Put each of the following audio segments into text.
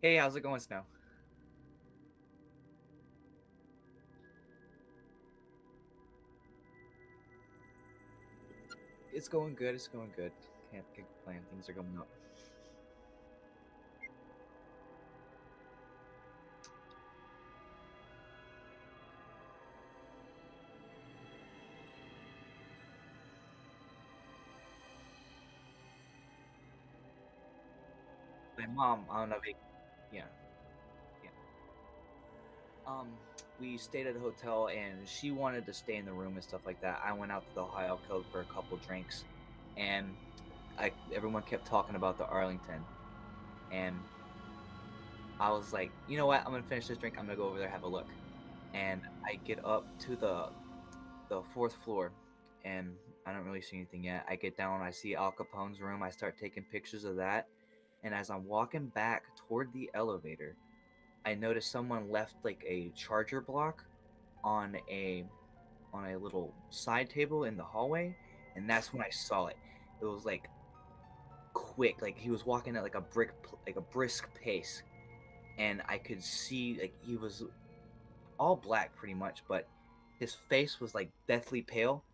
Hey, how's it going, Snow? It's going good. It's going good. Can't complain. Things are going up. My mom on a vac Yeah, yeah. We stayed at a hotel, and she wanted to stay in the room and stuff like that. I went out to the Ohio Code for a couple drinks, and everyone kept talking about the Arlington, and I was like, you know what? I'm gonna finish this drink. I'm gonna go over there have a look. And I get up to the fourth floor, and I don't really see anything yet. I get down, I see Al Capone's room. I start taking pictures of that, and as I'm walking back toward the elevator, I notice someone left like a charger block on a little side table in the hallway, and that's when I saw it. It was like quick, like he was walking at like like a brisk pace, and I could see like he was all black pretty much, but his face was like deathly pale,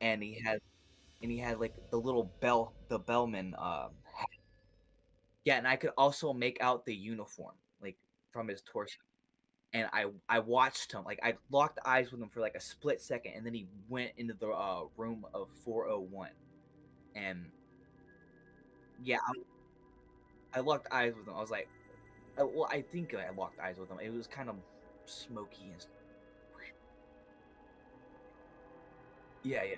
and he had like the little the bellman yeah, and I could also make out the uniform like from his torso. And I watched him, like I locked eyes with him for like a split second, and then he went into the room of 401. And yeah, I locked eyes with him. I was like, well, I think I locked eyes with him. It was kind of smoky and yeah, yeah.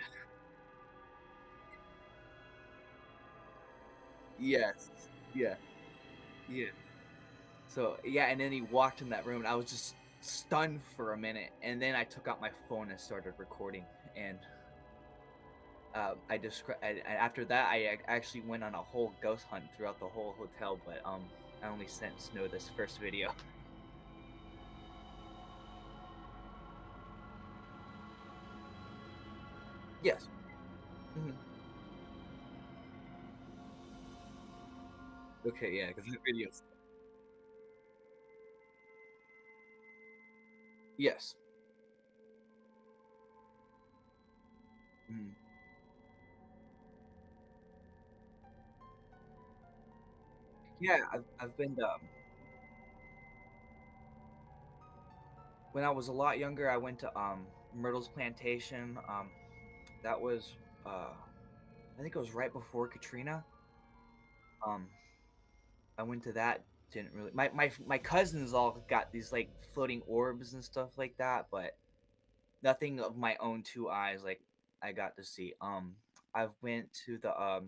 Yes. Yeah, yeah. So, yeah, and then he walked in that room, and I was just stunned for a minute, and then I took out my phone and started recording, and, and after that, actually went on a whole ghost hunt throughout the whole hotel, but, I only sent Snow this first video. Yes. Mhm. Okay, yeah, because the videos. Yes. Mhm. Yeah, I've been to when I was a lot younger, I went to, Myrtle's Plantation, that was, I think it was right before Katrina, um, I went to that, didn't really my cousins all got these, like, floating orbs and stuff like that, but nothing of my own 2 eyes, like, I got to see, I've went to the, I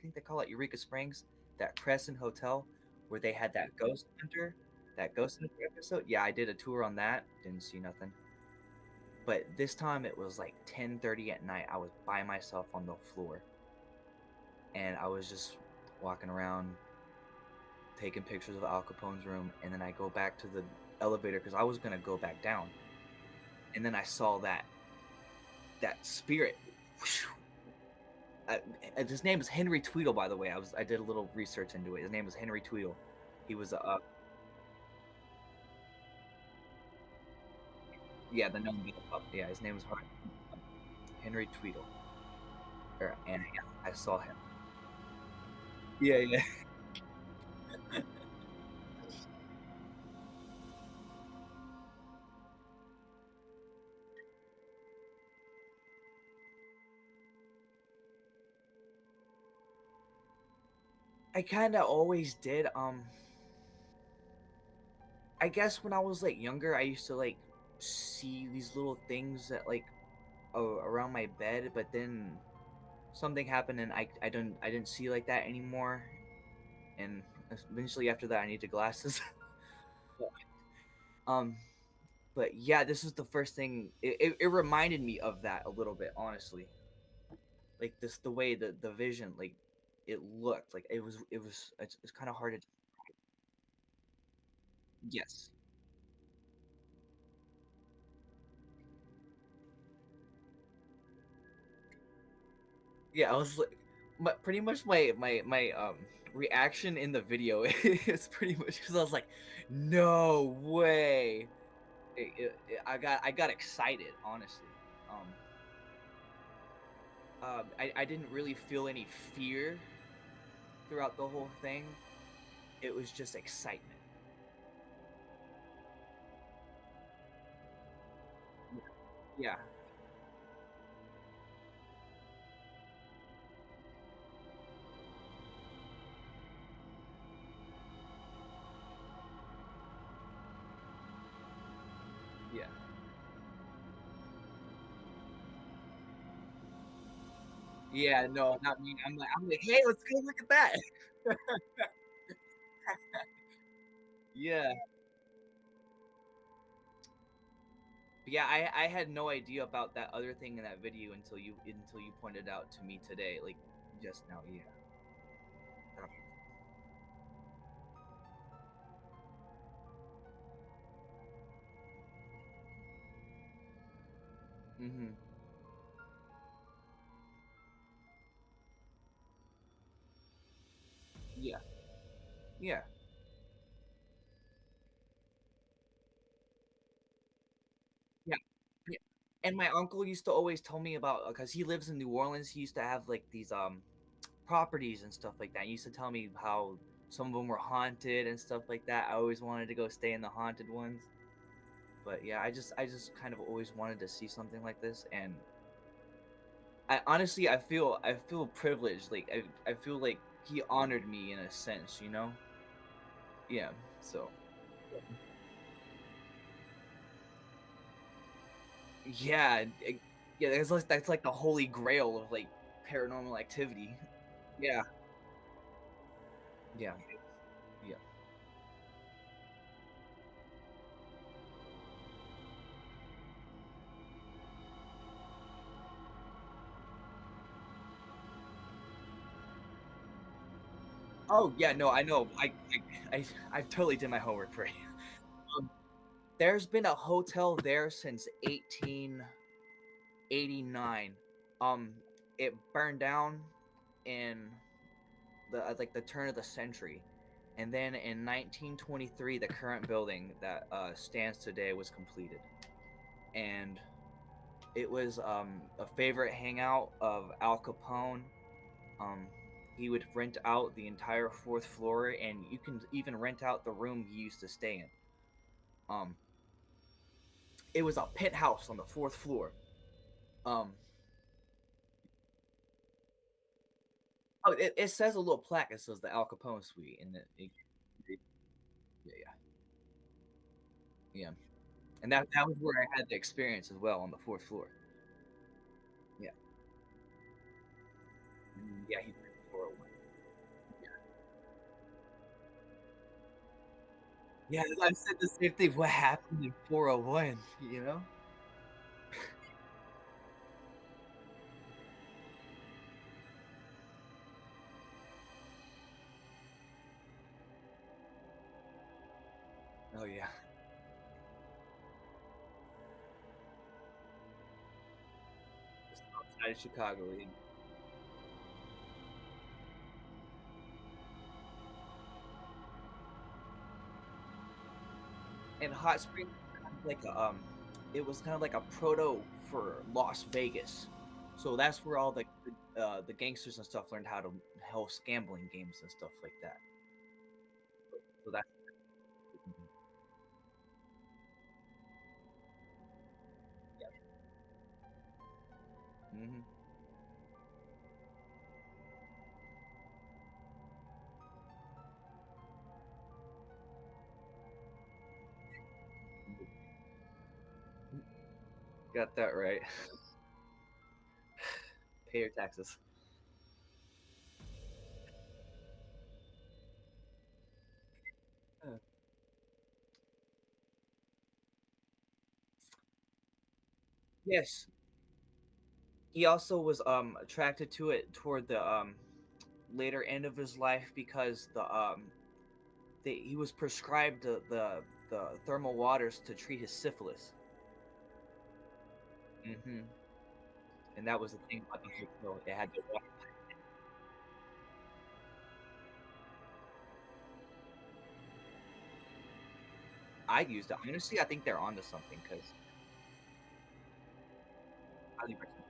think they call it Eureka Springs, that Crescent Hotel where they had that Ghost Hunter episode. Yeah, I did a tour on that, didn't see nothing, but this time it was, like, 10:30 at night, I was by myself on the floor, and I was just walking around taking pictures of Al Capone's room, and then I go back to the elevator because I was gonna go back down, and then I saw that spirit. His name is Henry Tweedle, by the way. I did a little research into it. His name was Henry Tweedle. He was yeah, the gnome beat up. Yeah, his name was Henry Tweedle. And yeah, I saw him. Yeah, yeah. I kind of always did. I guess when I was like younger, I used to like see these little things that like around my bed, but then something happened and I didn't see like that anymore, and eventually after that I needed glasses. But, um, but yeah, this was the first thing it reminded me of that a little bit, honestly. Like this the way the vision, like, it looked, like, it's kinda hard to yes. Yeah, I was like pretty much my reaction in the video is pretty much because I was like, "No way." I got excited, honestly. I didn't really feel any fear throughout the whole thing. It was just excitement. Yeah, yeah, yeah. Yeah, no, not me. I'm like, "Hey, let's go look at that." Yeah. But yeah, I had no idea about that other thing in that video until you pointed out to me today, like, just now, yeah. That mhm. Yeah, yeah, yeah, yeah, and my uncle used to always tell me about because he lives in New Orleans, he used to have, like, these, properties and stuff like that. He used to tell me how some of them were haunted and stuff like that. I always wanted to go stay in the haunted ones, but yeah, I just kind of always wanted to see something like this, and I honestly, I feel privileged, like, I feel like he honored me in a sense, you know? Yeah, so yeah, yeah, that's like the holy grail of, like, paranormal activity. Yeah, yeah, yeah. Oh, yeah, no, I know, I totally did my homework for you. Um, there's been a hotel there since 1889. It burned down in the turn of the century, and then in 1923, the current building that, stands today was completed, and it was, a favorite hangout of Al Capone. Um, he would rent out the entire 4th floor, and you can even rent out the room he used to stay in. Um, it was a penthouse on the 4th floor. Um, oh, it says a little plaque. It says the Al Capone suite, and yeah, yeah, yeah. And that was where I had the experience as well on the 4th floor. Yeah. Yeah, he's been to 401. Yeah. Yeah, I said the same thing. What happened in 401, you know? Oh, yeah. Just outside of Chicago, and Hot Springs was kind of like it was kind of like a proto for Las Vegas. So that's where all the gangsters and stuff learned how to host gambling games and stuff like that. So that's mhm, yeah. Mhm. Got that right. Pay your taxes. Uh, yes. He also was, attracted to it toward the, later end of his life because he was prescribed the thermal waters to treat his syphilis. Mhm, and that was the thing about the hotel, it had the water. I used it. Honestly, I think they're onto something 'cause highly recommend,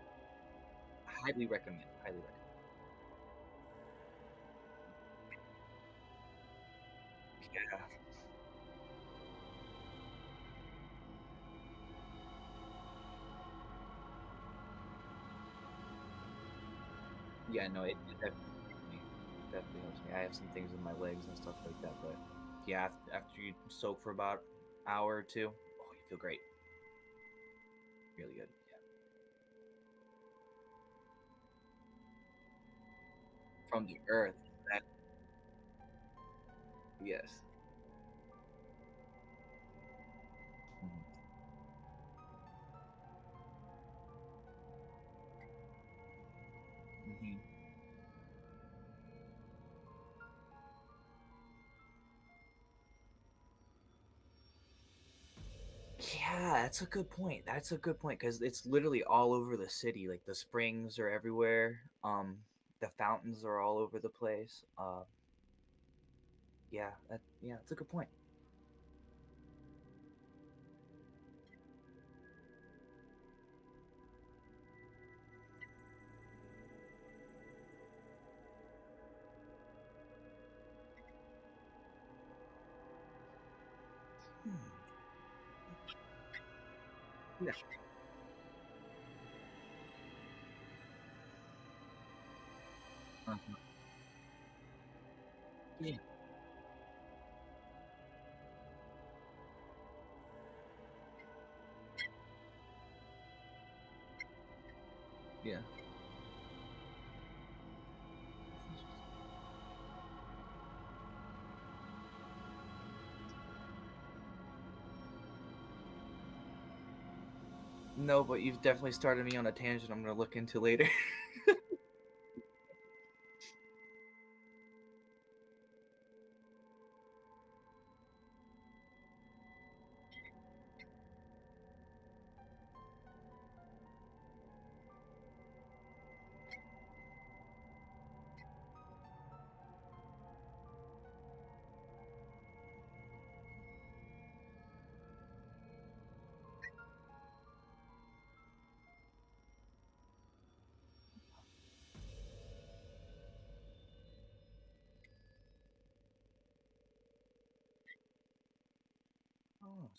highly recommend, highly recommend. Yeah. Yeah, no, it definitely helps me. It definitely helps me. I have some things in my legs and stuff like that, but yeah, after you soak for about hour or 2, oh, you feel great. Really good. Yeah. From the earth. That yes. Mhm, mhm. Yeah, that's a good point. That's a good point because it's literally all over the city. Like the springs are everywhere. The fountains are all over the place. Yeah, that's a good point. Hmm. Yeah. Uh-huh. Yeah. Yeah. That's interesting. No, but you've definitely started me on a tangent I'm gonna look into later. Oh.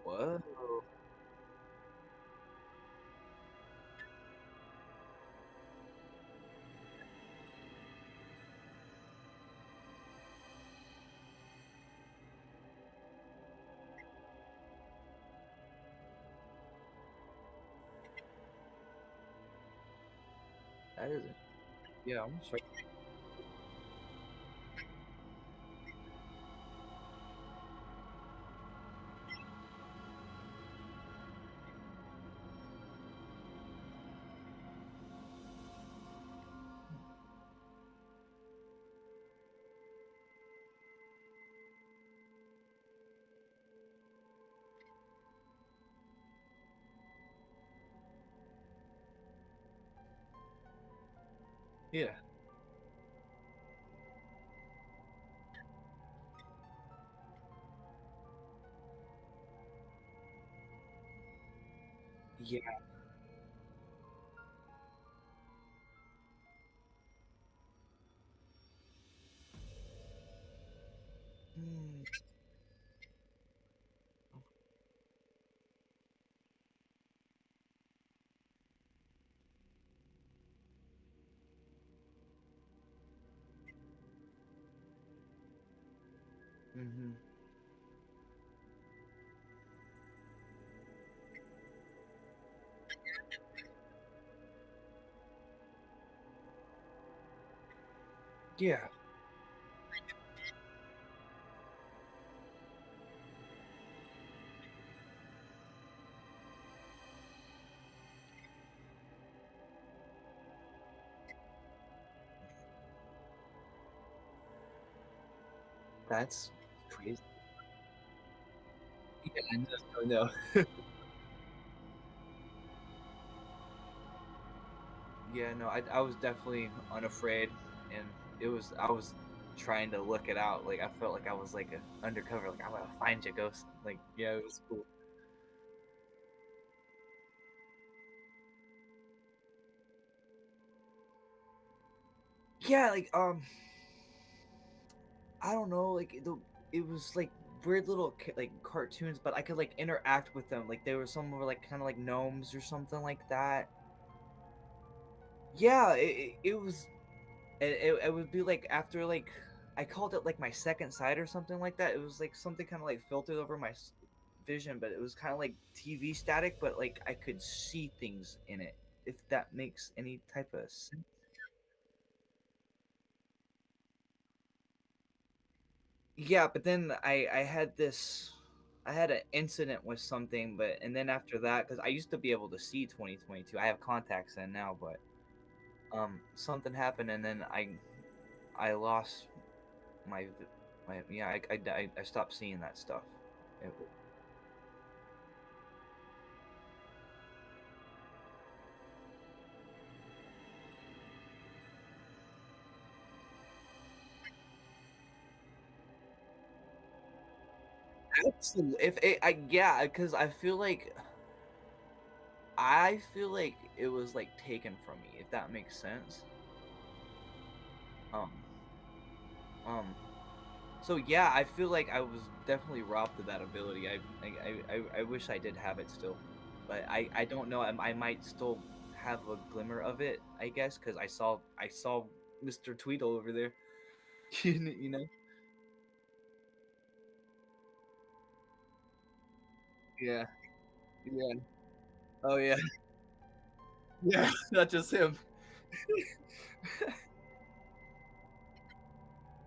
Whoa. That isn't. Yeah, I'm sorry. Yeah. Yeah. Mm. Mhm. Yeah. That's crazy. Yeah, I know, I know. Yeah, no, I was definitely unafraid, and it was I was trying to look it out, like, I felt like I was, like, a undercover, like, "I'm gonna find you, ghost." Like, yeah, it was cool. Yeah, like, I don't know, like, it was, like, weird little like, cartoons, but I could, like, interact with them, like, there were some were, like, kinda like gnomes or something like that. Yeah, it was it would be, like, after, like I called it, like, my second sight or something like that. It was, like, something kinda, like, filtered over my vision, but it was kinda like TV static, but, like, I could see things in it, if that makes any type of sense. Yeah, but then I had an incident with something, but and then after that, because I used to be able to see 20/22, I have contacts in now, but, something happened, and then I lost my v my yeah, I stopped seeing that stuff. It w Absol if it I yeah, because I feel like I feel like it was, like, taken from me, if that makes sense. Um, um, so yeah, I feel like I was definitely robbed of that ability. I wish I did have it still, but I don't know. I might still have a glimmer of it, I guess, because I saw Mr. Tweedle over there. You know? Yeah, yeah. Oh yeah, yeah. Not just him.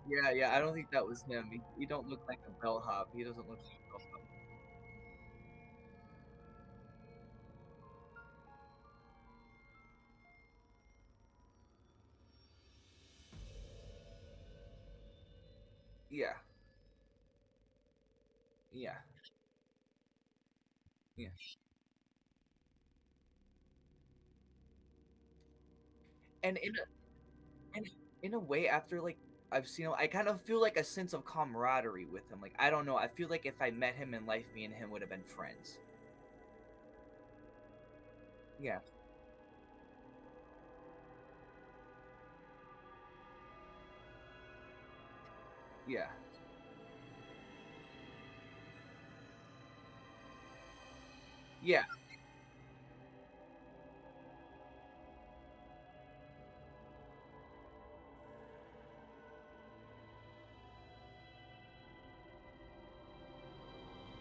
Yeah, yeah. I don't think that was him. He don't look like a bellhop. He doesn't look like a bellhop. Yeah, yeah, yeah. And and in a way, after, like, I've seen him, I kind of feel, like, a sense of camaraderie with him, like, I don't know, I feel like if I met him in life, me and him would have been friends. Yeah, yeah, yeah,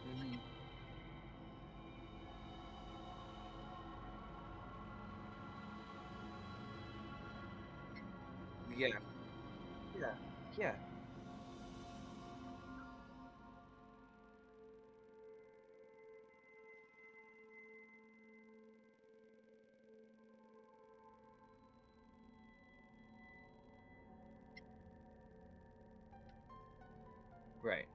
mhm, yeah, yeah, yeah, right.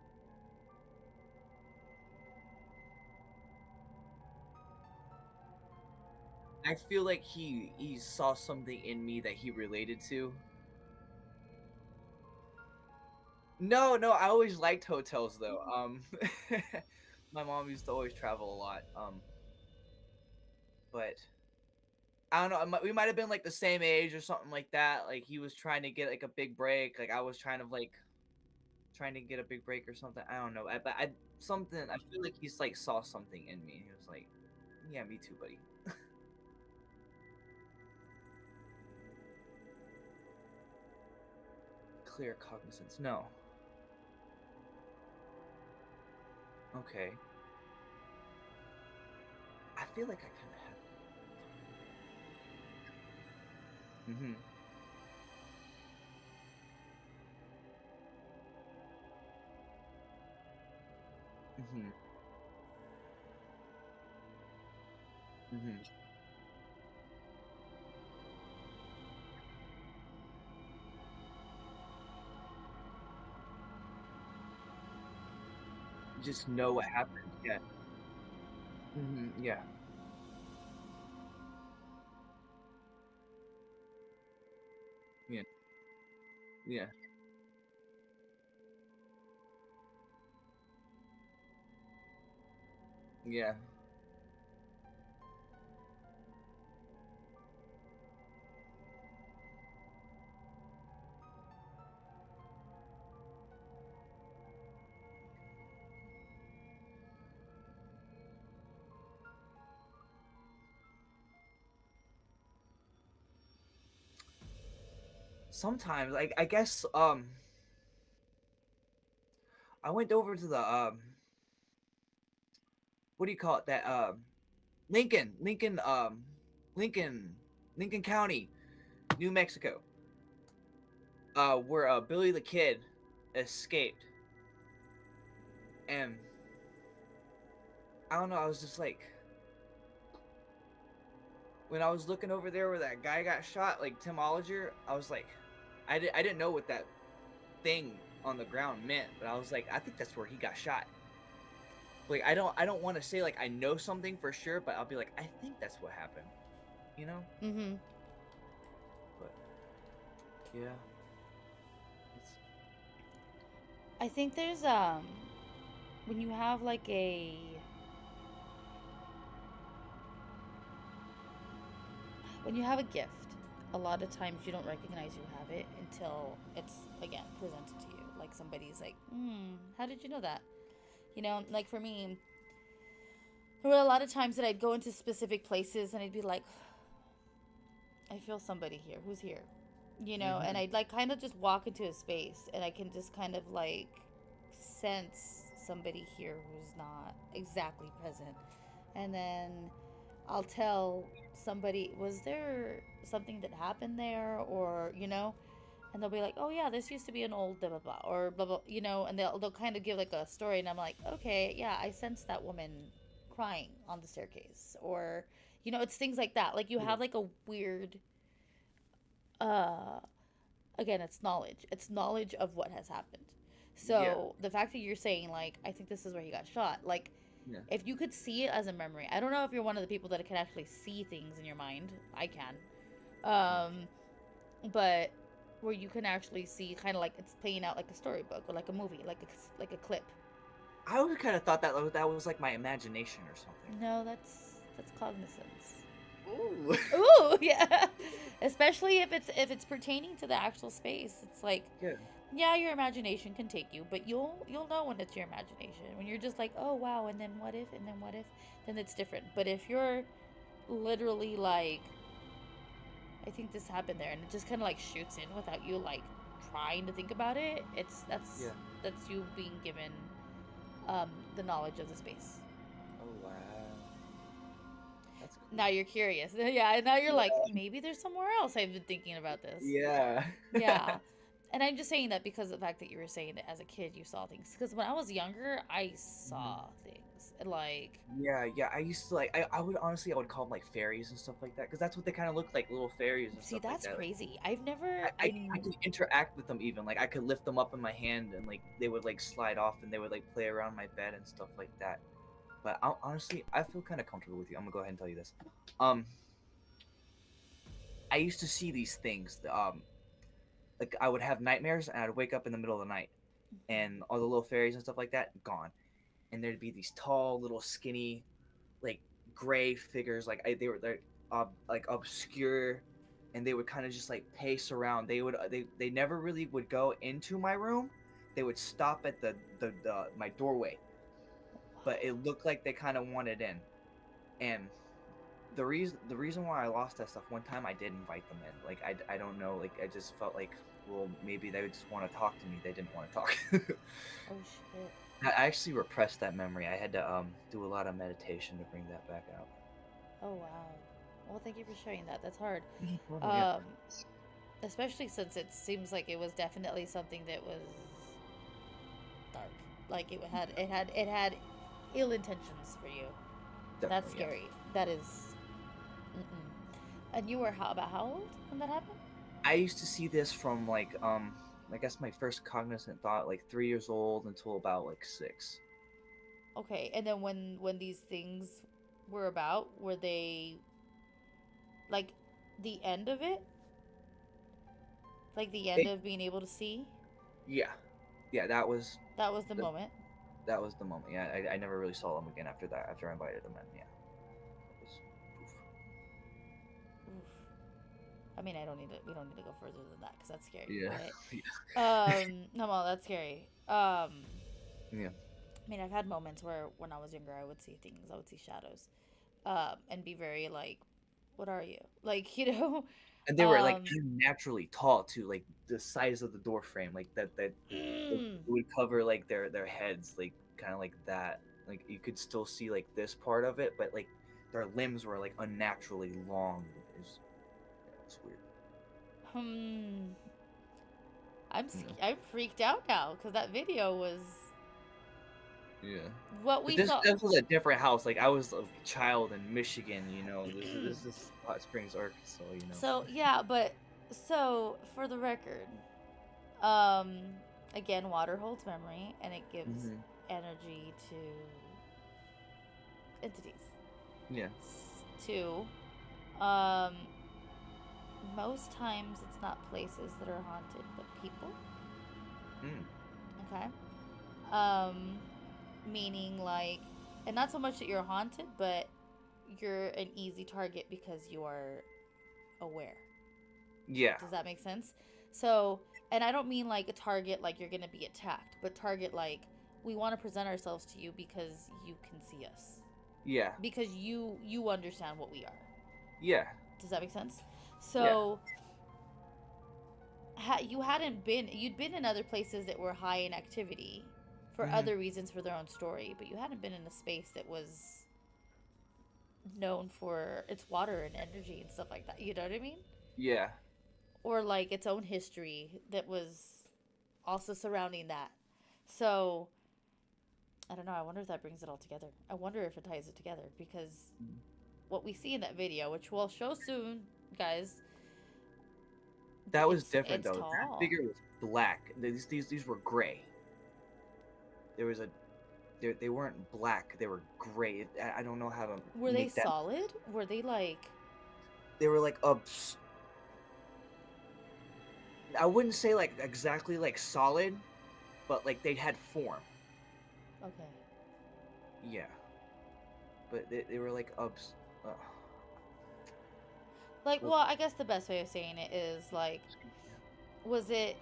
I feel like he saw something in me that he related to. No, no, I always liked hotels, though, my mom used to always travel a lot, but I don't know, we might have been, like, the same age or something like that, like, he was trying to get, like, a big break, like, I was trying to, like, trying to get a big break or something, I don't know, but I something I feel like he's, like, saw something in me, and he was like, "Yeah, me too, buddy." Clear cognizance, no. Okay. I feel like I kinda have. Mhm, mhm, mhm. Just know what happened, yeah. Mhm, yeah, yeah, yeah, yeah. Sometimes, I guess, I went over to the, what do you call it? That, Lincoln Lincoln County, New Mexico, where, Billy the Kid escaped, and I don't know, I was just like when I was looking over there where that guy got shot, like Tim Olliger, I was like, I didn't know what that thing on the ground meant, but I was like, I think that's where he got shot. Like I don't want to say like I know something for sure, but I'll be like, I think that's what happened, you know? Mhm. But yeah, it's I think there's when you have like a when you have a gift, a lot of times you don't recognize you have it until it's again presented to you. Like somebody's like, how did you know that? Like for me, there were a lot of times that I'd go into specific places and I'd be like, I feel somebody here. Who's here? And Mm-hmm. I'd like kind of just walk into a space and I can just kind of like sense somebody here who's not exactly present. And then I'll tell somebody, was there something that happened there? Or, and they'll be like, oh yeah, this used to be an old blah blah blah or blah blah, and they'll kind of give like a story, and I'm like, okay, yeah, I sensed that woman crying on the staircase, or it's things like that. Like you Yeah. have like a weird, uh, again, it's knowledge of what has happened. Yeah. So the fact that you're saying like, I think this is where he got shot, like Yeah. if you could see it as a memory, I don't know if you're one of the people that can actually see things in your mind. I can. Um, but where you can actually see kind of like it's playing out like a storybook or like a movie, like a clip. I always kind of thought that was like my imagination or something. No, that's cognizance. Ooh. Ooh, yeah. Especially if it's pertaining to the actual space. It's like, Yeah. yeah, your imagination can take you, but you'll know when it's your imagination. When you're just like, oh wow, and then what if, and then what if, then it's different. But if you're literally like, I think this happened there, and it just kind of like shoots in without you like trying to think about it. It's that's Yeah. that's you being given the knowledge of the space. Oh wow. That's cool. Now you're curious. Yeah, now you're like, Yeah. maybe there's somewhere else I've been thinking about this. Yeah. Yeah. And I'm just saying that because of the fact that you were saying that as a kid you saw things. Because when I was younger, I Mhm. saw things. Like, Yeah, yeah. I used to like. I would honestly, I would call them like fairies and stuff like that, because that's what they kind of look like, little fairies and see, stuff like that's that. crazy. I've never, I could interact with them even. Like I could lift them up in my hand and like they would like slide off and they would like play around my bed and stuff like that. But honestly, I feel kind of comfortable with you. I'm gonna go ahead and tell you this. Um, I used to see these things. Like I would have nightmares and I'd wake up in the middle of the night and all the little fairies and stuff like that gone, and there'd be these tall, little, skinny, like gray figures. Like they were like obscure, and they would kind of just like pace around. They never really would go into my room. They would stop at the my doorway, but it looked like they kind of wanted in. And the reason why I lost that stuff, one time I did invite them in. Like I don't know. Like I just felt like, well, maybe they would just want to talk to me. They didn't want to talk. oh shit. I actually repressed that memory. I had to do a lot of meditation to bring that back out. Oh wow. Well, thank you for sharing that. That's hard. Oh yeah. Um, Especially since it seems like it was definitely something that was dark. Like it had ill intentions for you. That's Definitely, yeah. scary. That is. Mm-mm. And you were about how old when that happened? I used to see this from like I guess my first cognizant thought, like 3 years old until about like 6. Okay, and then when these things were about, were they like the end of it? Like the end They, of being able to see? yeah, yeah, That was the the moment. that was the moment. Yeah, I never really saw them again after that. After I invited them in, yeah, it was poof. Oof. I mean, I don't need to. We don't need to go further than that because that's scary. Yeah, But no, well, that's scary. yeah. I mean, I've had moments where when I was younger, I would see things. I would see shadows, and be very like, "What are you?" Like, And they were like Um, unnaturally tall too, like the size of the door frame, like that it mm, would cover like their heads, like kind of like that. Like you could still see like this part of it, but like their limbs were like unnaturally long. It's weird. hmm. Yeah. I'm freaked out now because that video was Yeah. what But we this saw. this was a different house. Like I was a child in Michigan, you know. This is Hot Springs, Arkansas, you know. So yeah, but so for the record, um, again, water holds memory and it gives Hmm. energy to entities. Yeah. Two, um, most times it's not places that are haunted, but people. Mm. Okay. Um, Meaning like, and not so much that you're haunted, but you're an easy target because you are aware. Yeah. Does that make sense? So, and I don't mean like a target like you're going to be attacked, but target like we want to present ourselves to you because you can see us. Yeah. Because you understand what we are. Yeah. Does that make sense? Yeah. So, you'd been in other places that were high in activity for Hmm. other reasons for their own story, but you hadn't been in a space that was known for its water and energy and stuff like that. You know what I mean? Yeah. Or like its own history that was also surrounding that. So I don't know. I wonder if that brings it all together. I wonder if it ties it together because what we see in that video, which we'll show soon, guys, That was different it's though. That tall. figure was black. These were gray. There was a they weren't black. They were gray. I don't know how to Were they make that. solid? Were they like? They were like I wouldn't say like exactly like solid, but like they had form. Okay. Yeah. But they were like Like, well, well, I guess the best way of saying it is like, was it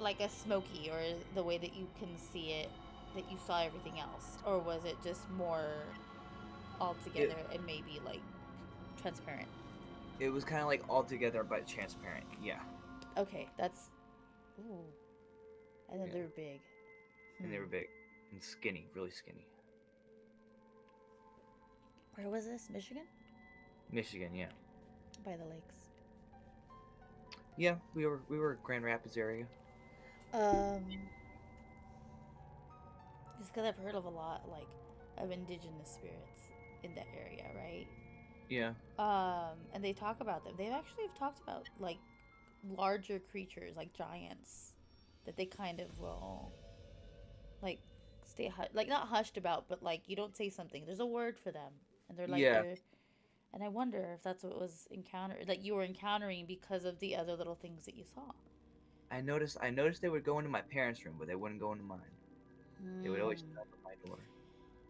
like a smoky or the way that you can see it, that you saw everything else? Or was it just more all it together and maybe like transparent? it was kind of like all together but transparent. Yeah. Okay, that's. Ooh. And then Yeah. they're big. And they Hmm. were big and skinny, really skinny. Where was this? Michigan? Michigan, yeah. By the lakes. Yeah, we were Grand Rapids area. Um, just because I've heard of a lot, like, of indigenous spirits in that area, right? Yeah. And they talk about them. They actually have talked about, like, larger creatures, like giants, that they kind of will, like, like, not hushed about, but, like, you don't say something. There's a word for them. And they're, like, Yeah. they're, and I wonder if that's what was encountered, that you were encountering because of the other little things that you saw. I noticed they would go into my parents' room, but they wouldn't go into mine. They would always Hmm. knock on my door.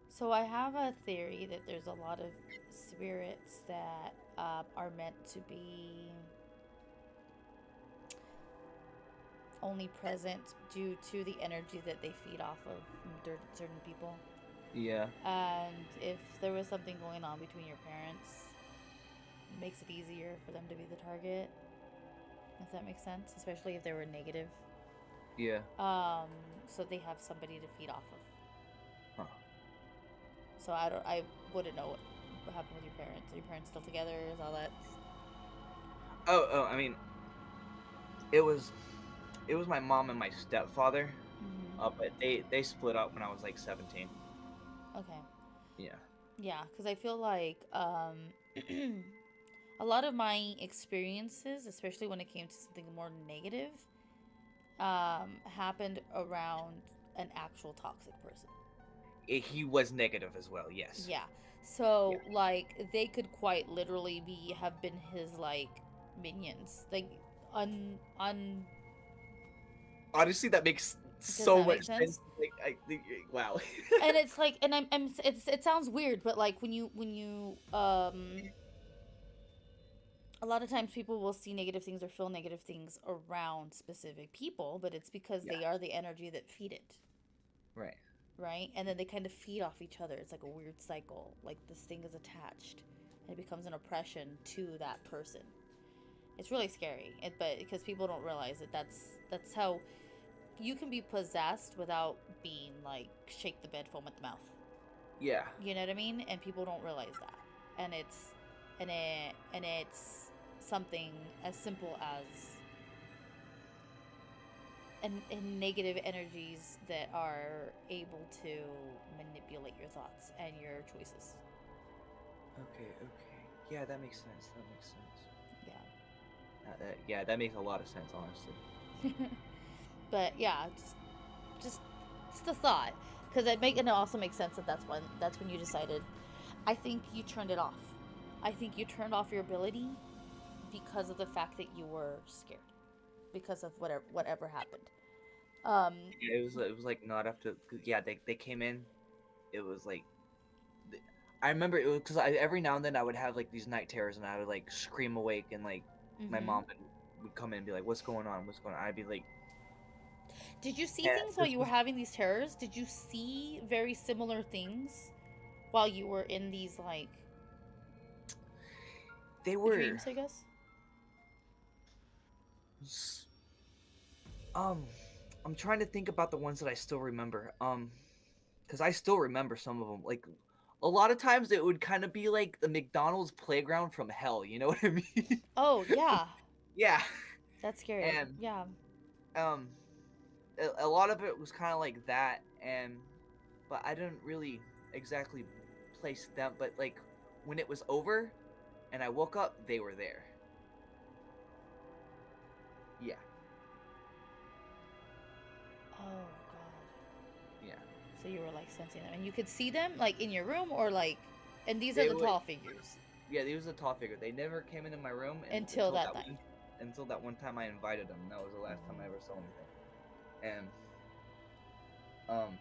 So I have a theory that there's a lot of spirits that are meant to be only present due to the energy that they feed off of certain people. Yeah. And if there was something going on between your parents, it makes it easier for them to be the target. If that makes sense, especially if they were negative. Yeah. Um, so they have somebody to feed off of. Huh. So I wouldn't know what happened with your parents. Are your parents still together? Is all that? Oh, I mean, it was my mom and my stepfather. Mm-hmm. But they split up when I was like 17. Okay. Yeah. Yeah, because I feel like a lot of my experiences, especially when it came to something more negative, happened around an actual toxic person. He was negative as well. Yes. Yeah. Yeah. So like they could quite literally have been his like minions. Like un Honestly, that makes does so that much make sense. sense? Like, I think, wow. And it's like and I'm it sounds weird, but like when you a lot of times people will see negative things or feel negative things around specific people, but it's because Yeah. they are the energy that feed it, Right. right? And then they kind of feed off each other. It's like a weird cycle. Like this thing is attached and it becomes an oppression to that person. It's really scary, but because people don't realize that that's how you can be possessed without being like shake the bed, foam at the mouth. Yeah. You know what I mean? And people don't realize that. And it's something as simple as and negative energies that are able to manipulate your thoughts and your choices. Okay. Okay. Yeah, that makes sense. That makes sense. Yeah. That makes a lot of sense, honestly. But yeah, just a thought, because it also makes sense that that's when you decided. I think you turned it off. I think you turned off your ability because of the fact that you were scared because of whatever happened. Um, It was like not after. Yeah, they came in. It was like I remember it was because every now and then I would have like these night terrors and I would like scream awake and like my Mm-hmm. mom would come in and be like, "What's going on? What's going on?" I'd be like, Did you see "Yeah, things while this you were was." having these terrors? Did you see very similar things while you were in these like They were, dreams, I guess? s- um, I'm trying to think about the ones that I still remember. Because I still remember some of them. Like, a lot of times it would kind of be like the McDonald's playground from hell. You know what I mean? Oh, yeah. Yeah, That's scary. and Yeah. um, a lot of it was kind of like that, and but I didn't really exactly place them. But like when it was over and I woke up, they were there. Yeah, Oh god. yeah. So you were like sensing them, and you could see them like in your room or like, and these are They the would. tall figures Yeah, he was a tall figure. They never came into my room until that night. until that one time I invited them. That was the last time I ever Mm-hmm. saw anything. And um,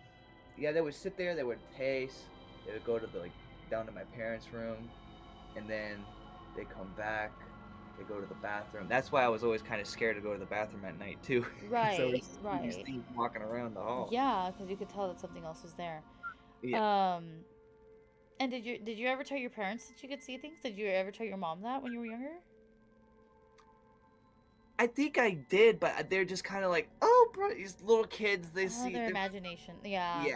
yeah, they would sit there. They would pace. They would go to the like down to my parents' room, and then they come back. They go to the bathroom. That's why I was always kind of scared to go to the bathroom at night too, because I Right, was seeing these right. things walking around the hall. Yeah, because you could tell that something else was there. Yeah, Um, and did you ever tell your parents that you could see things? Did you ever tell your mom that when you were younger? I think I did, but they're just kind of like, oh, bro, these little kids. They Oh, see their them. imagination. Yeah, Yeah,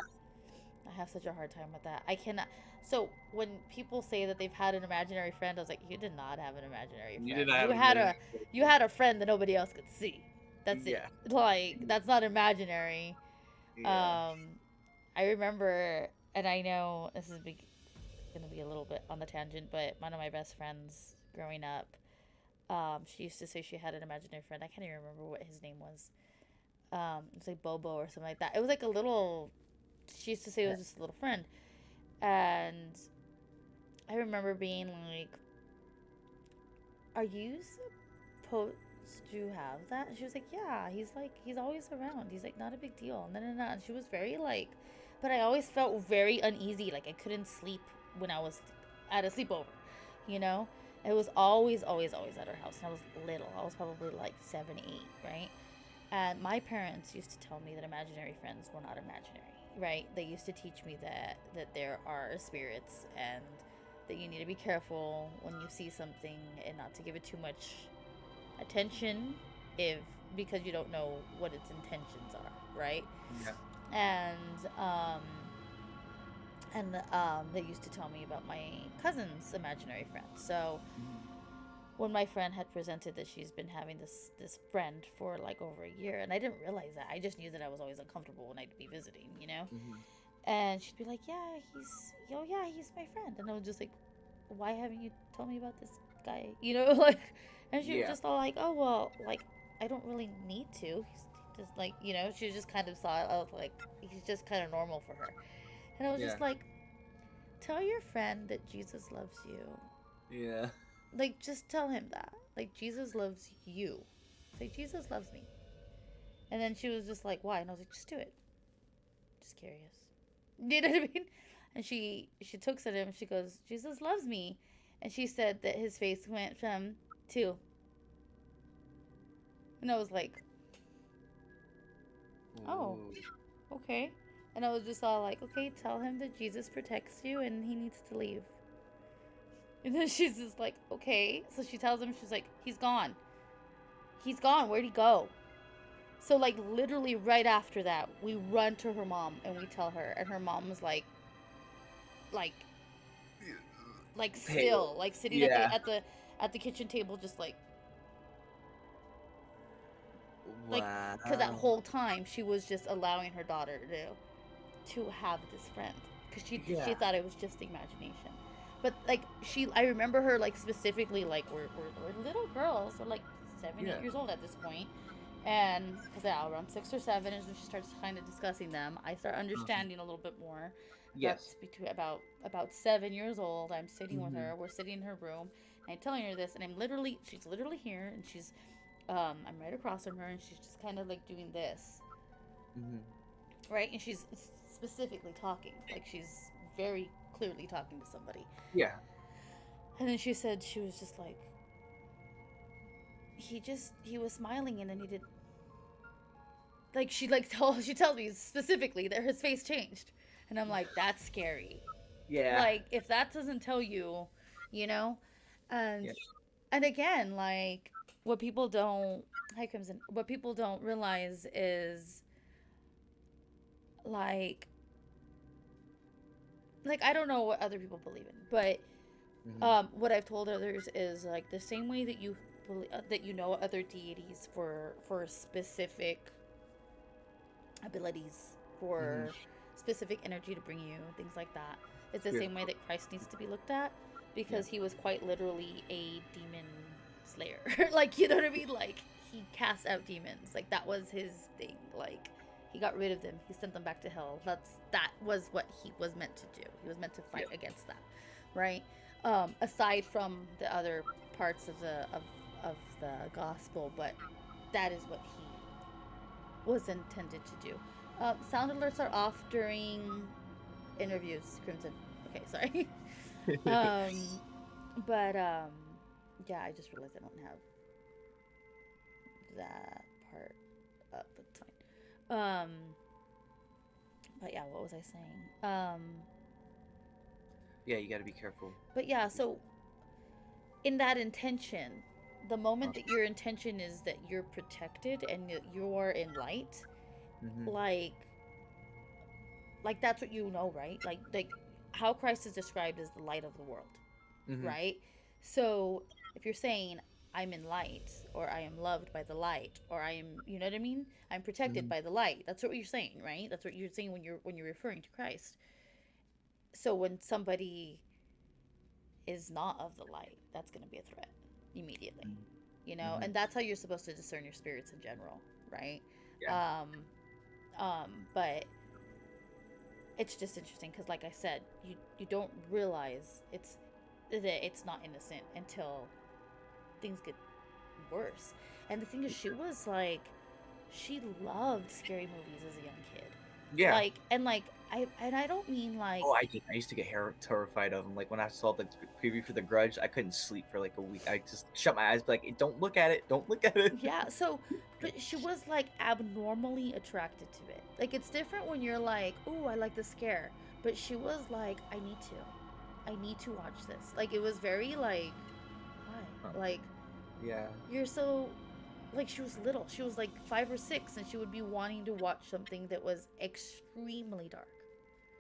I have such a hard time with that. I cannot. So when people say that they've had an imaginary friend, I was like, you did not have an imaginary you did friend. not You have an had imaginary a you had a friend that nobody else could see. That's it. Yeah, Like that's not imaginary. yeah. Um, I remember, and I know this is going to be a little bit on the tangent, but one of my best friends growing up, she used to say she had an imaginary friend. I can't even remember what his name was. It was like Bobo or something like that. It was like a little. She used to say it was just a little friend, and I remember being like, "Are you supposed to have that?" And she was like, "Yeah." He's always around. He's like, not a big deal. No, no, no. And she was very like, but I always felt very uneasy. Like I couldn't sleep when I was at a sleepover, you know. It was always, always, always at her house. And I was little. I was probably like 7, 8, right? And my parents used to tell me that imaginary friends were not imaginary, right? They used to teach me that there are spirits and that you need to be careful when you see something and not to give it too much attention if because you don't know what its intentions are, right? Yeah. And they used to tell me about my cousin's imaginary friend. So Mhm. when my friend had presented that she's been having this friend for like over a year, and I didn't realize that. I just knew that I was always uncomfortable when I'd be visiting, you know. Mhm. And she'd be like, "Yeah, he's my friend," and I was just like, "Why haven't you told me about this guy?" You know, like, and she was Yeah. just all like, "Oh well, like I don't really need to." He's just like, you know, she just kind of saw it. I was like, he's just kind of normal for her, and I was Yeah. just like, "Tell your friend that Jesus loves you." Yeah. Like, just tell him that. Like, Jesus loves you. Say, Jesus loves me. And then she was just like, why? And I was like, just do it. Just curious. You know what I mean? And she looks at him. She goes, Jesus loves me. And she said that his face went from two. And I was like, oh, Ooh. okay. And I was just all like, okay, tell him that Jesus protects you and he needs to leave. And then she's just like, okay. So she tells him, she's like, he's gone. He's gone. Where'd he go? So like literally right after that, we run to her mom and we tell her, and her mom was like, like Pale. still, like sitting at Yeah. the kitchen table, just like, because that Wow. whole time she was just allowing her daughter to have this friend, because she Yeah. thought it was just imagination. But like I remember her like specifically like we're little girls, we're like 7, 8 years old at this point, and because yeah, around 6 or 7 is when she starts kind of discussing them. I start Uh-huh. understanding a little bit more. Yes. Between about 7 years old, I'm sitting with Mhm. her. We're sitting in her room, and I'm telling her this, and she's literally here, and I'm right across from her, and she's just kind of like doing this, Mhm. right, and she's specifically talking, like she's very clearly talking to somebody. Yeah. And then she said she was just like, he was smiling, and then he did, like, she tells me specifically that his face changed, and I'm like, that's scary. Yeah. Like, if that doesn't tell you, you know, and Yeah. and again, like, what people don't, hi Crimson, what people don't realize is, like I don't know what other people believe in, but Hmm. what I've told others is, like, the same way that you that you know other deities for specific abilities, Hmm. for specific energy to bring you, things like that. It's the Yeah. same way that Christ needs to be looked at, Yeah. because he was quite literally a demon slayer. Like, you know what I mean? Like, he cast out demons. Like, that was his thing. Like, he got rid of them. He sent them back to hell. That was what he was meant to do. He was meant to Yeah. fight against that, right? Aside from the other parts of the gospel, but that is what he was intended to do. Sound alerts are off during interviews, Crimson. Okay, sorry. um, but yeah, I just realized I don't have that part up. It's fine. But yeah, what was I saying? Yeah, you got to be careful. But yeah, so in that intention, the Uh, moment that your intention is that you're protected and that you're in light, hmm. like that's what you know, right? Like how Christ is described as the light of the world, Hmm. right? So if you're saying I'm in light, or I am loved by the light, or I am, you know what I mean? I'm protected Hmm. by the light. That's what you're saying, right? That's what you're saying when you're referring to Christ. So when somebody is not of the light, that's going to be a threat immediately, you know? Hmm. And that's how you're supposed to discern your spirits in general, right? Yeah. Um but it's just interesting because, like I said, you don't realize it's not innocent until things get worse. And the thing is, she was like, she loved scary movies as a young kid. Yeah. Like I don't mean like, Oh, I did. I used to get terrified of them. Like when I saw the preview for The Grudge, I couldn't sleep for like a week. I just shut my eyes, be like, "Don't look at it! Don't look at it!" yeah. So, but she was like abnormally attracted to it. Like, it's different when you're like, "Ooh, I like the scare," but she was like, I need to watch this." Like, it was very like, Huh. why? Like, Yeah. you're so, like, she was little. She was like 5 or 6, and she would be wanting to watch something that was extremely dark.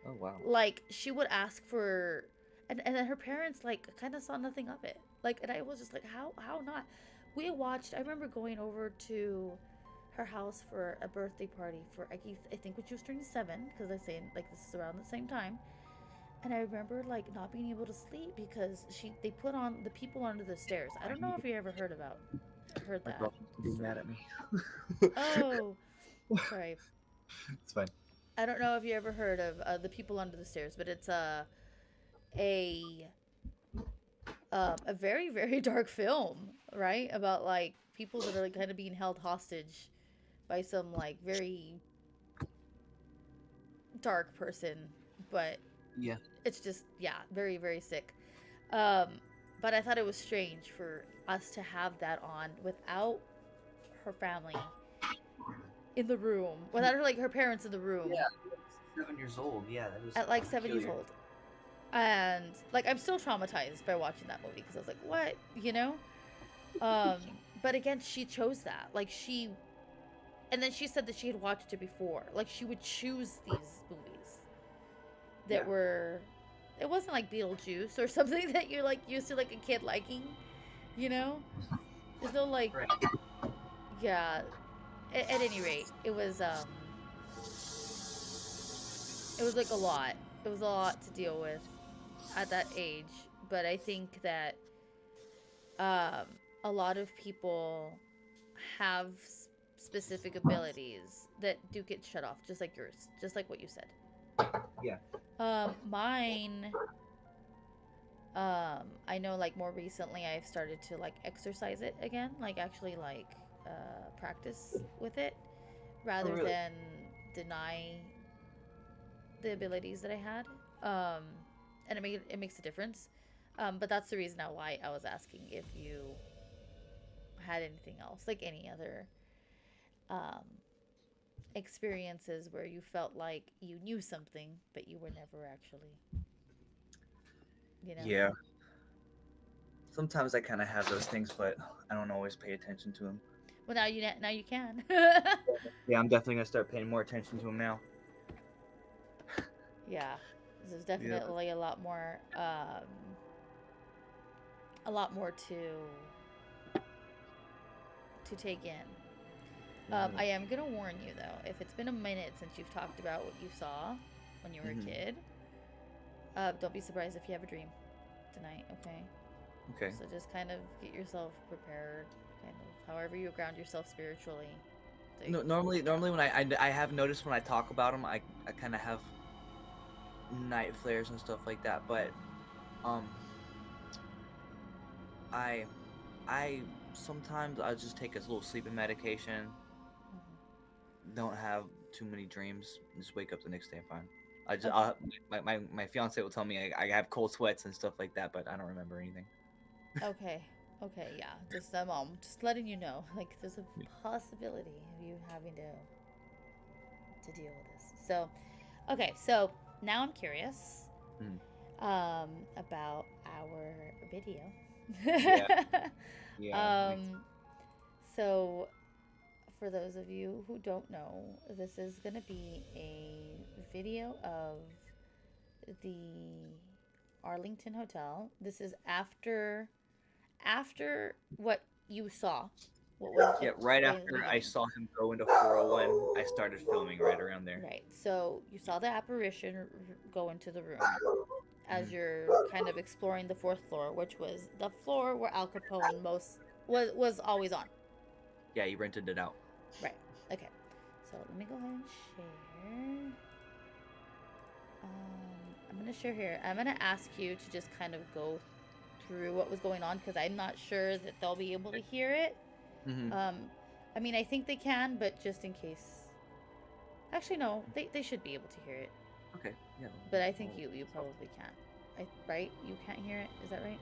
Oh wow. Like, she would ask for, and then her parents like kind of saw nothing of it. Like, and I was just like, how not? We watched. I remember going over to her house for a birthday party for I think when she was turning 7, because I say like this is around the same time. And I remember like not being able to sleep because they put on the people under the stairs. I I don't know hate if it. you ever heard My that girlfriend's getting mad story. at me. Oh, sorry. It's fine. I don't know if you ever heard of the people under the stairs, but it's a a very very dark film, right? About like people that are like kind of being held hostage by some like very dark person, but Yeah. it's just, yeah, very very sick. Um, but I thought it was strange for us to have that on without her family in the room, without her, like, her parents in the room Yeah. 7 years old. Yeah, that was at like 7 years peculiar. old. And like, I'm still traumatized by watching that movie because I was like, what, you know? Um, but again, she chose that. Like, and then she said that she had watched it before. Like, she would choose these movies Yeah. that were, it wasn't like Beetlejuice or something that you're like used to like a kid liking, you know? There's no like, Right. yeah. At any rate, it was like a lot. It was a lot to deal with at that age. But I think that um, a lot of people have specific abilities that do get shut off, just like yours, just like what you said. Yeah. Mine, I know like more recently I've started to like exercise it again, like actually like practice with it Oh rather really? than deny the abilities that I had. Um, and it makes a difference. But that's the reason why I was asking if you had anything else, like any other um, experiences where you felt like you knew something, but you were never actually, you know? Yeah. Sometimes I kind of have those things, but I don't always pay attention to them. Well, now you can. Yeah, I'm definitely gonna start paying more attention to them now. Yeah, there's Yeah. definitely a lot more to take in. I am gonna warn you though, if it's been a minute since you've talked about what you saw when you were a kid, don't be surprised if you have a dream tonight. Okay. Okay. So just kind of get yourself prepared, kind of however you ground yourself spiritually. No, normally when I have noticed when I talk about them, I kind of have night flares and stuff like that. But um, I I sometimes I just take a little sleeping medication. Don't have too many dreams. Just wake up the next day and fine. My fiance will tell me I have cold sweats and stuff like that, but I don't remember anything. Okay. Okay. Yeah. Just letting you know, like, there's a possibility of you having to deal with this. So, okay. So now I'm curious, about our video. Yeah. Yeah. So for those of you who don't know, this is gonna be a video of the Arlington Hotel. This is after what you saw. What was Yeah, right explained at the after I beginning. saw him go into 401, I started filming right around there. Right. So you saw the apparition go into the room as Mhm. you're kind of exploring the fourth floor, which was the floor where Al Capone was always on. Yeah, he rented it out. Right. Okay. So let me go ahead and share. I'm gonna share here. I'm gonna ask you to just kind of go through what was going on because I'm not sure that they'll be able to hear it. Mm-hmm. I mean, I think they can, but just in case. Actually, no, they should be able to hear it. Okay. Yeah. But I think you probably can't. Right? You can't hear it. Is that right?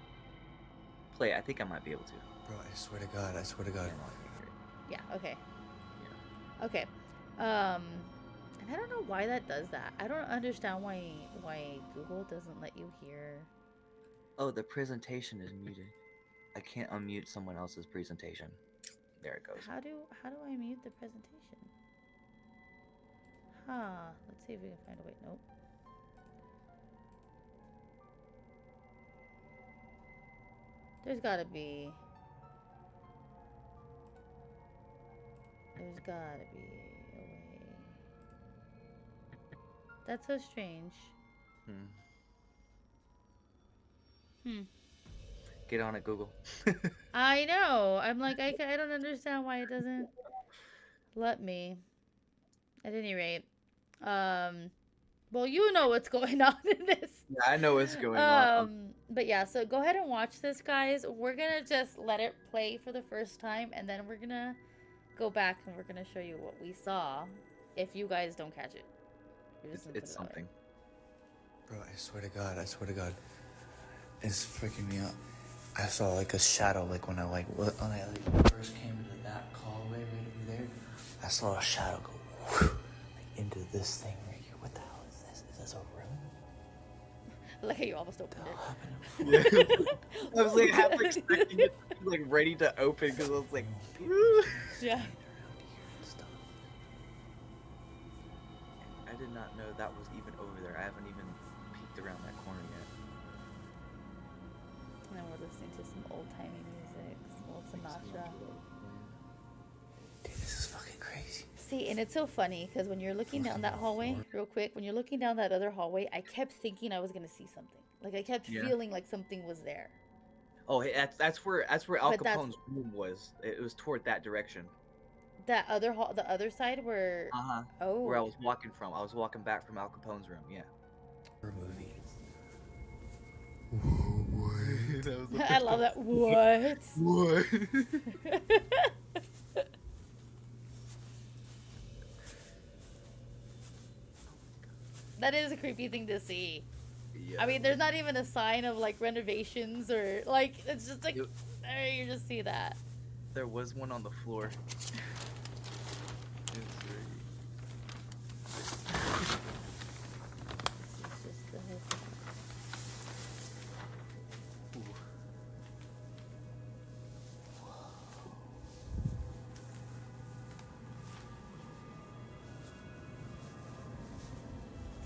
Play. I think I might be able to. Bro, I swear to God, I swear to God. Yeah. Okay. Yeah. Okay. And I don't know why that does that. I don't understand why Google doesn't let you hear. Oh, the presentation is muted. I can't unmute someone else's presentation. There it goes. How do I mute the presentation? Huh. Let's see if we can find a way. Nope. There's gotta be a way. That's so strange. Get on it, Google. I know. I'm like, I don't understand why it doesn't let me. At any rate, well, you know what's going on in this. Yeah, I know what's going on. But yeah, so go ahead and watch this, guys. We're gonna just let it play for the first time, and then we're gonna go back and we're gonna show you what we saw. If you guys don't catch it, It's something. Bro, I swear to God, it's freaking me out. I saw like a shadow, like when I first came into that hallway right over there. I saw a shadow go like into this thing right here. What the hell is this? Is this a room? Look at you almost opened it. Yeah. I was like half expecting it to be like ready to open because I was like, yeah. I did not know that was even over there. I haven't even peeked around that corner yet. And we're listening to some old-timey music, some old Sinatra. Dude, this is fucking crazy. See, and it's so funny because when you're looking down that hallway, real quick, when you're looking down that other hallway, I kept thinking I was gonna see something. Like I kept feeling like something was there. Oh, hey, that's where Al Capone's room was. It was toward that direction. That other the other side where. Oh. Where I was walking from. I was walking back from Al Capone's room. Yeah. Movie. What? I love that. What? What? That is a creepy thing to see. Yeah. I mean, there's not even a sign of like renovations or like it's just like you just see that. There was one on the floor. This is just the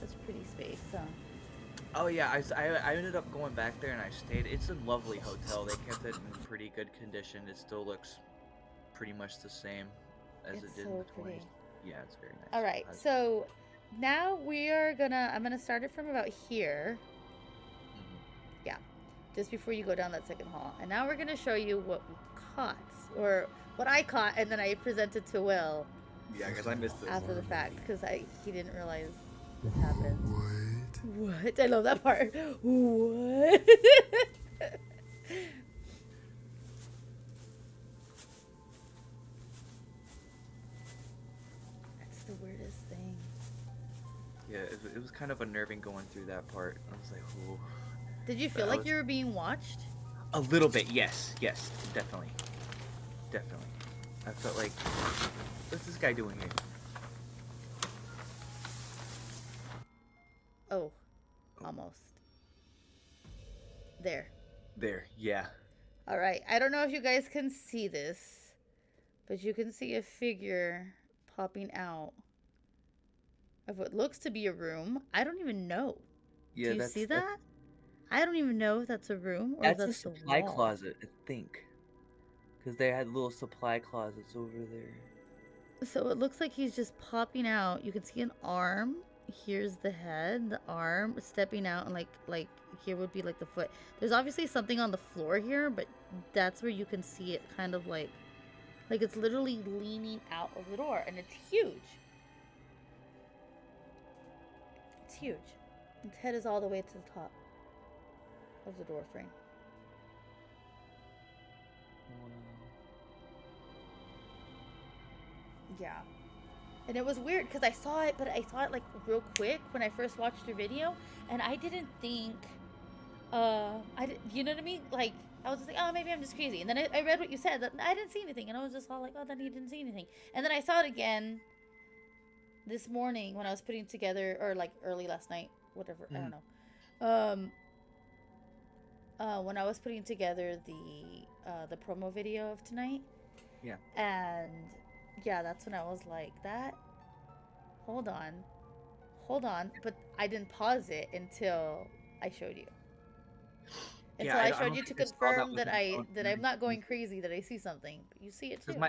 Such pretty space, huh? Oh yeah, I ended up going back there and I stayed. It's a lovely hotel. They kept it in pretty good condition. It still looks pretty much the same as It's it did so in the pretty. 20s. Yeah, it's very nice. All right, so now I'm gonna start it from about here. Yeah, just before you go down that second hall. And now we're gonna show you what we caught, or what I caught, and then I presented to Will. Yeah, because I missed this. After the fact, because he didn't realize this happened. What? What? I love that part. What? That's the weirdest thing. Yeah, it was kind of unnerving going through that part. I was like, ooh. Did you feel like you were being watched? A little bit, yes, definitely. Definitely. I felt like, what's this guy doing here? Oh, almost. There. There, yeah. All right. I don't know if you guys can see this, but you can see a figure popping out of what looks to be a room. I don't even know. Yeah, Do you see that? I don't even know if that's a room or if that's a that's the supply wall. closet, I think. Because they had little supply closets over there. So it looks like he's just popping out. You can see an arm. Here's the head, the arm stepping out, and like here would be like the foot. There's obviously something on the floor here, but that's where you can see it kind of like it's literally leaning out of the door, and it's huge. It's huge. Its head is all the way to the top of the door frame. Yeah. And it was weird because I saw it, but I saw it like real quick when I first watched your video, and I didn't think, you know what I mean? Like, I was just like, oh, maybe I'm just crazy. And then I read what you said, that I didn't see anything, and I was just all like, oh, then he didn't see anything. And then I saw it again this morning when I was putting together, or like early last night, whatever, I don't know. When I was putting together the promo video of tonight. Yeah. And yeah, that's when I was like, hold on, but I didn't pause it until I showed you. Until I showed you to confirm that I'm not going crazy, that I see something. But you see it too.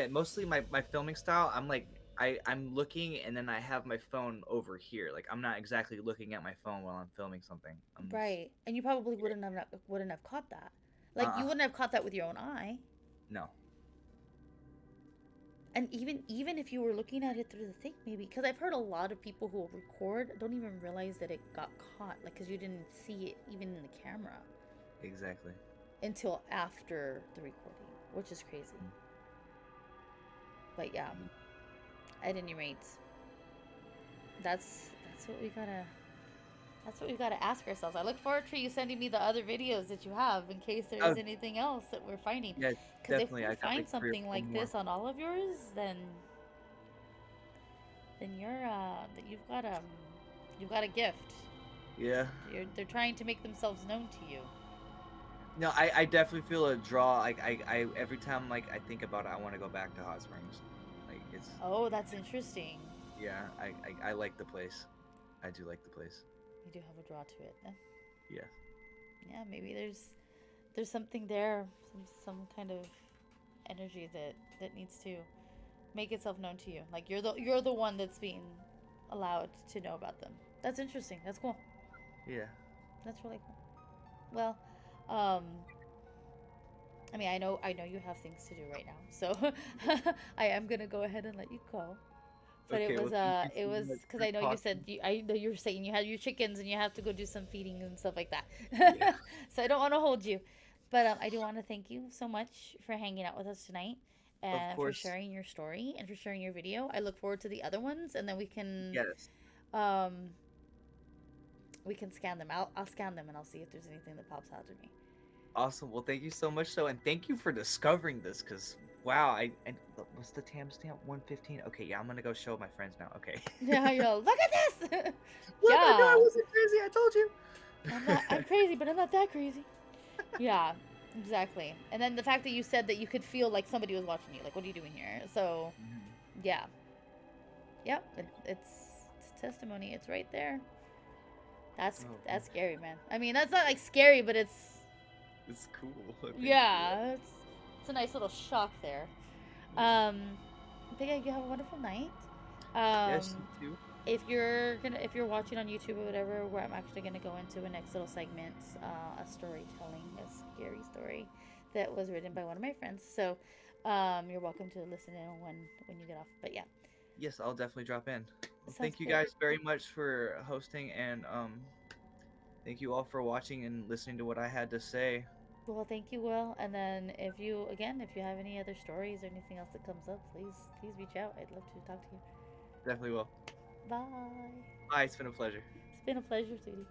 Mostly my filming style, I'm like, I'm looking and then I have my phone over here. Like, I'm not exactly looking at my phone while I'm filming something. Right. And you probably wouldn't have caught that. Like, you wouldn't have caught that with your own eye. No. And even if you were looking at it through the thing, maybe, because I've heard a lot of people who record don't even realize that it got caught, like, because you didn't see it even in the camera. Exactly. Until after the recording, which is crazy. But yeah, at any rate, that's what we gotta ask ourselves. I look forward to you sending me the other videos that you have in case there's anything else that we're finding. Yeah, because if definitely. we I got, find like, 3 or something 4 like more. this on all of yours, then you've got a gift. Yeah. They're trying to make themselves known to you. No, I definitely feel a draw. Like, I every time, like, I think about it, I want to go back to Hot Springs. Like, it's. Oh, that's interesting. Yeah, I like the place. I do like the place. You do have a draw to it, then. Yeah. Yeah, maybe there's something there, some kind of energy that needs to make itself known to you. Like, you're the one that's being allowed to know about them. That's interesting. That's cool. Yeah. That's really cool. Well, I mean, I know you have things to do right now, so I am gonna go ahead and let you go. But Okay, it was because I know you said I know you were saying you had your chickens and you have to go do some feeding and stuff like that. Yeah. So I don't want to hold you, but I do want to thank you so much for hanging out with us tonight and for sharing your story and for sharing your video. I look forward to the other ones, and then we can we can scan them. I'll scan them and I'll see if there's anything that pops out to me. Awesome. Well, thank you so much, and thank you for discovering this. Cause wow, what's the timestamp? 1:15. Okay, yeah, I'm gonna go show my friends now. Okay. Yeah, yo, look at this. Look, I know I Yeah, wasn't crazy. I told you. I'm crazy, but I'm not that crazy. Yeah, exactly. And then the fact that you said that you could feel like somebody was watching you, like, what are you doing here? So, yeah, yep, it's testimony. It's right there. That's scary, man. I mean, that's not like scary, but it's cool. yeah, it's a nice little shock there. But yeah, you have a wonderful night. Yes, you too. If you're watching on YouTube or whatever, where I'm actually gonna go into a next little segment, a storytelling, a scary story that was written by one of my friends. So, you're welcome to listen in when you get off. But yeah. Yes, I'll definitely drop in. Well, Sounds thank you good. guys very much for hosting, and thank you all for watching and listening to what I had to say. Well, thank you, Will. And then if you have any other stories or anything else that comes up, please reach out. I'd love to talk to you. Definitely will. Bye. Bye. It's been a pleasure. It's been a pleasure, sweetie.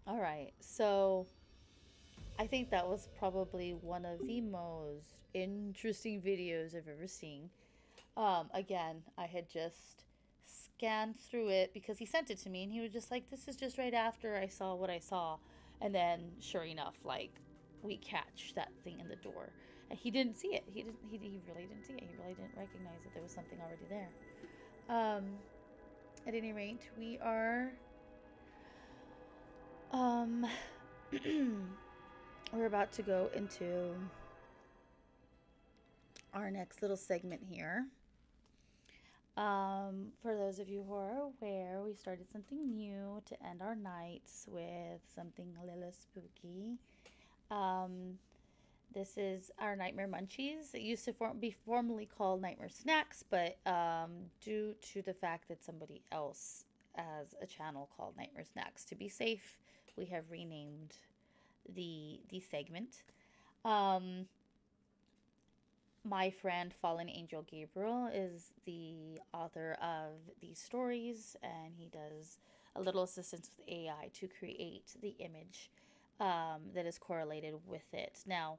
All right. So I think that was probably one of the most interesting videos I've ever seen. Again, I had just scanned through it because he sent it to me and he was just like, this is just right after I saw what I saw. And then sure enough, like, we catch that thing in the door. And he didn't see it. He really didn't see it. He really didn't recognize that there was something already there. At any rate, we are we're about to go into our next little segment here. For those of you who are aware, we started something new to end our nights with something a little spooky. This is our Nightmare Munchies. It used to be formerly called Nightmare Snacks, but due to the fact that somebody else has a channel called Nightmare Snacks, to be safe, we have renamed the segment. My friend Fallen Angel Gabriel is the author of these stories, and he does a little assistance with AI to create the image that is correlated with it. Now,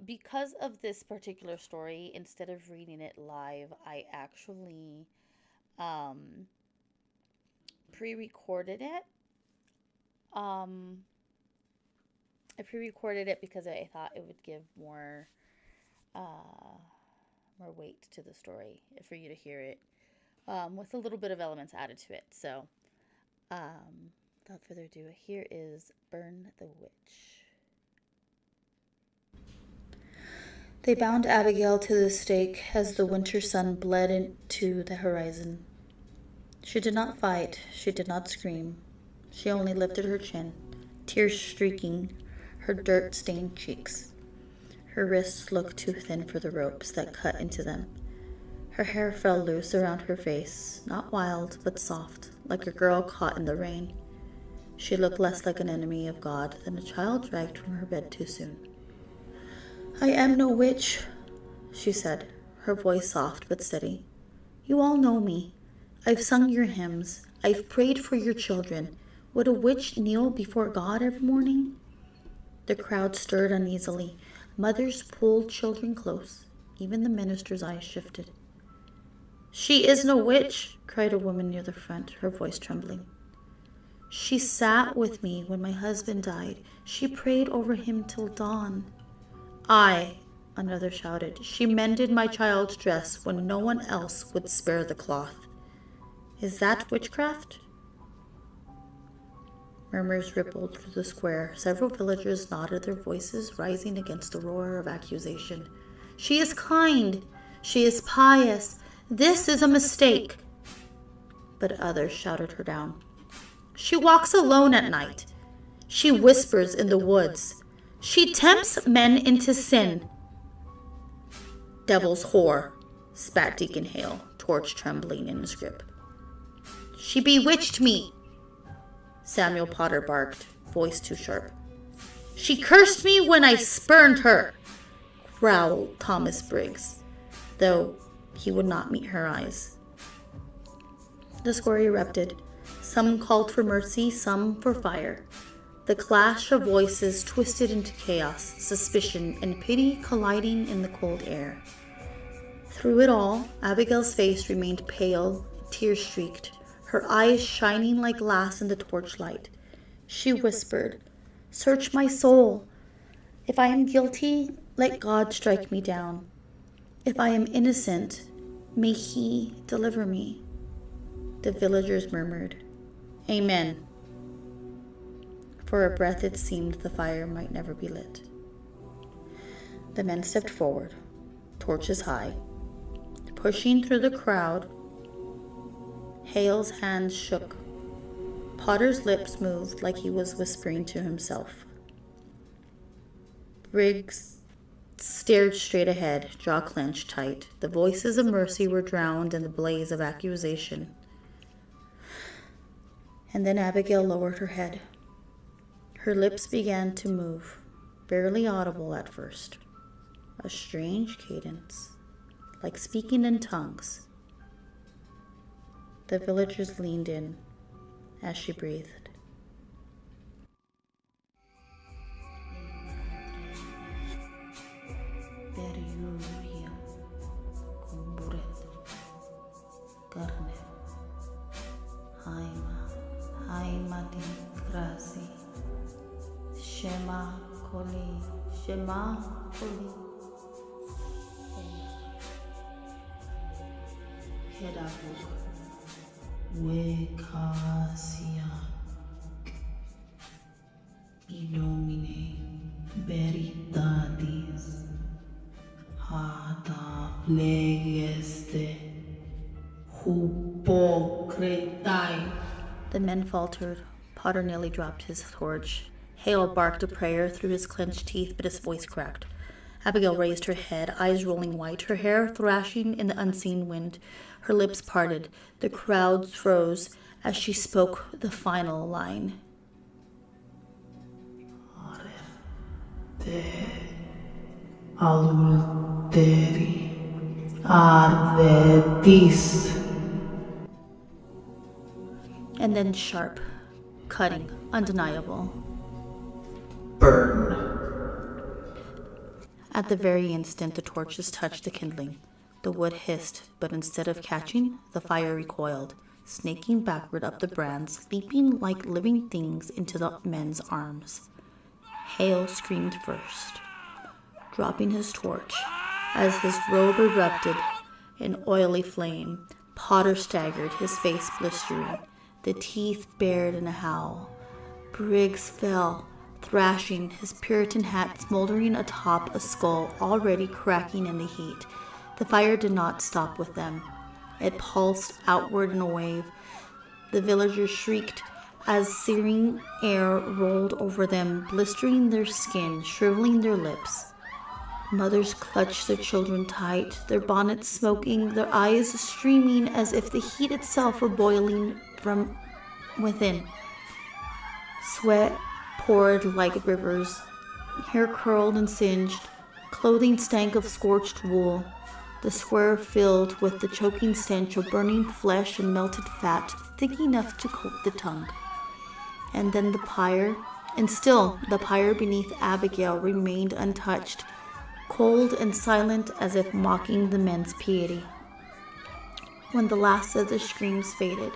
because of this particular story, instead of reading it live, I actually pre-recorded it. I pre-recorded it because I thought it would give more weight to the story for you to hear it, with a little bit of elements added to it. So, without further ado, here is Burn the Witch. They bound Abigail to the stake as the winter sun bled into the horizon. She did not fight, she did not scream. She only lifted her chin, tears streaking her dirt-stained cheeks. Her wrists looked too thin for the ropes that cut into them. Her hair fell loose around her face, not wild, but soft, like a girl caught in the rain. She looked less like an enemy of God than a child dragged from her bed too soon. "I am no witch," she said, her voice soft but steady. "You all know me. I've sung your hymns. I've prayed for your children. Would a witch kneel before God every morning?" The crowd stirred uneasily. Mothers pulled children close. Even the minister's eyes shifted. "She is no witch," cried a woman near the front, her voice trembling. "She sat with me when my husband died. She prayed over him till dawn." "Aye," another shouted. "She mended my child's dress when no one else would spare the cloth. Is that witchcraft?" Murmurs rippled through the square. Several villagers nodded, their voices rising against the roar of accusation. "She is kind. She is pious. This is a mistake." But others shouted her down. "She walks alone at night. She whispers in the woods. She tempts men into sin." "Devil's whore," spat Deacon Hale, torch trembling in his grip. "She bewitched me," Samuel Potter barked, voice too sharp. "She cursed me when I spurned her," growled Thomas Briggs, though he would not meet her eyes. The square erupted. Some called for mercy, some for fire. The clash of voices twisted into chaos, suspicion and pity colliding in the cold air. Through it all, Abigail's face remained pale, tear-streaked, her eyes shining like glass in the torchlight. She whispered, "Search my soul. If I am guilty, let God strike me down. If I am innocent, may He deliver me." The villagers murmured, "Amen." For a breath it seemed the fire might never be lit. The men stepped forward, torches high. Pushing through the crowd, Hale's hands shook. Potter's lips moved like he was whispering to himself. Briggs stared straight ahead, jaw clenched tight. The voices of mercy were drowned in the blaze of accusation. And then Abigail lowered her head. Her lips began to move, barely audible at first. A strange cadence, like speaking in tongues. The villagers leaned in as she breathed. Shema Koli, Shema Koli. Kedabuk, Wekasia, Idomine, Veritatis, Hata Plegeste, Hypocritai. The men faltered. Potter nearly dropped his torch. Hale barked a prayer through his clenched teeth, but his voice cracked. Abigail raised her head, eyes rolling white, her hair thrashing in the unseen wind. Her lips parted. The crowds froze as she spoke the final line. Adulteri arvetis. And then sharp, cutting, undeniable. Burn. At the very instant the torches touched the kindling. The wood hissed, but instead of catching, the fire recoiled, snaking backward up the brands, leaping like living things into the men's arms. Hale screamed first, dropping his torch. As his robe erupted in oily flame, Potter staggered, his face blistering, the teeth bared in a howl. Briggs fell, thrashing, his Puritan hat smoldering atop a skull already cracking in the heat. The fire did not stop with them. It pulsed outward in a wave. The villagers shrieked as searing air rolled over them, blistering their skin, shriveling their lips. Mothers clutched their children tight, their bonnets smoking, their eyes streaming as if the heat itself were boiling from within. Sweat poured like rivers, hair curled and singed, clothing stank of scorched wool, the square filled with the choking stench of burning flesh and melted fat, thick enough to coat the tongue. And then the pyre, and still the pyre beneath Abigail remained untouched, cold and silent as if mocking the men's piety. When the last of the screams faded,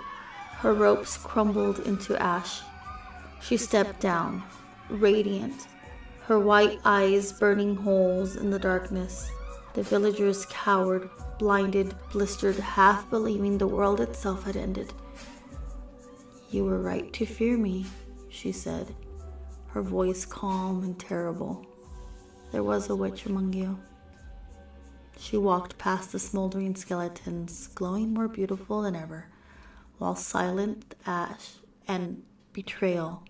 her ropes crumbled into ash. She stepped down, radiant, her white eyes burning holes in the darkness. The villagers cowered, blinded, blistered, half believing the world itself had ended. "You were right to fear me," she said, her voice calm and terrible. "There was a witch among you." She walked past the smoldering skeletons, glowing more beautiful than ever, while silent ash and betrayal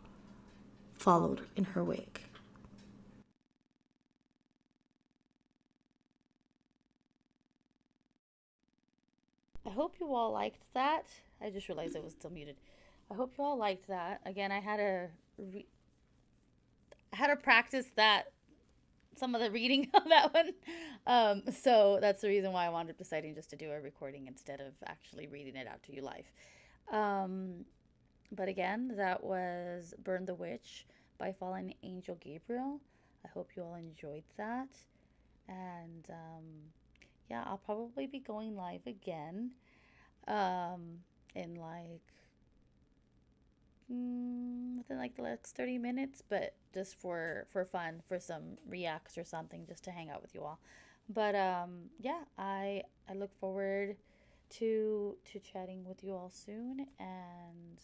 followed in her wake. I hope you all liked that. I just realized it was still muted. I hope you all liked that. Again, I had to practice that, some of the reading on that one. So that's the reason why I wound up deciding just to do a recording instead of actually reading it out to you live. But again, that was Burn the Witch by Fallen Angel Gabriel. I hope you all enjoyed that. And yeah, I'll probably be going live again in like within like the next 30 minutes, but just for fun, for some reacts or something, just to hang out with you all. But yeah, I look forward to chatting with you all soon, and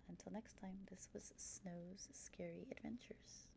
until next time, this was Snow's Scary Adventures.